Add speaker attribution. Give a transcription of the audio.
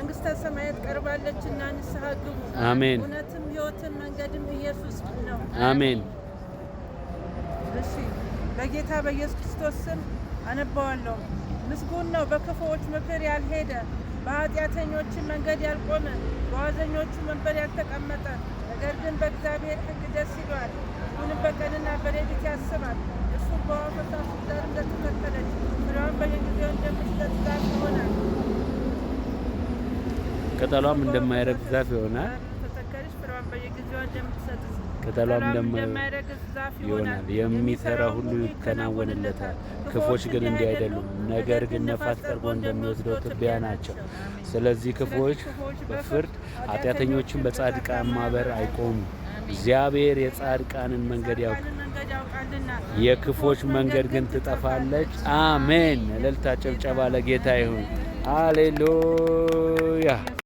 Speaker 1: መንግስተ ሰማያት ቀርባለችና ንስሐ ግቡ።
Speaker 2: አሜን።
Speaker 1: እውነትም ሕይወትም መንገድም ኢየሱስ ነው።
Speaker 2: አሜን።
Speaker 1: እሺ በጌታ በኢየሱስ ክርስቶስ ስም አነባዋለሁ። ምስጉን ነው በክፉዎች ምክር ያልሄደ፣ በኃጢአተኞችም መንገድ ያልቆመ፣ በዋዘኞቹ ወንበር ያልተቀመጠ፣ ነገር ግን በእግዚአብሔር ሕግ ደስ ይለዋል፣ ሕጉንም በቀንና በሌሊት ያስባል። እርሱም በወፎች ዛር እንደተተከለች ፍሬዋን በየጊዜው እንደምትሰጥ ዛፍ ይሆናል።
Speaker 2: ቅጠሏም እንደማይረግፍ ዛፍ ይሆናል።
Speaker 1: ተተከለች ፍሬዋን በየጊዜው እንደምትሰጥ
Speaker 2: ቅጠሏም እንደማይረግፍ
Speaker 1: ዛፍ
Speaker 2: ይሆናል። የሚሰራ ሁሉ ይከናወንለታል። ክፎች ግን እንዲህ አይደሉም፣ ነገር ግን ነፋስ ጠርጎ እንደሚወስደው ትቢያ ናቸው። ስለዚህ ክፎች በፍርድ ኃጢአተኞችን በጻድቃን ማኅበር አይቆሙም። እግዚአብሔር የጻድቃንን መንገድ ያውቃልና የክፎች መንገድ ግን ትጠፋለች። አሜን። እልልታ ጭብጨባ ለጌታ ይሁን። ሃሌሉያ።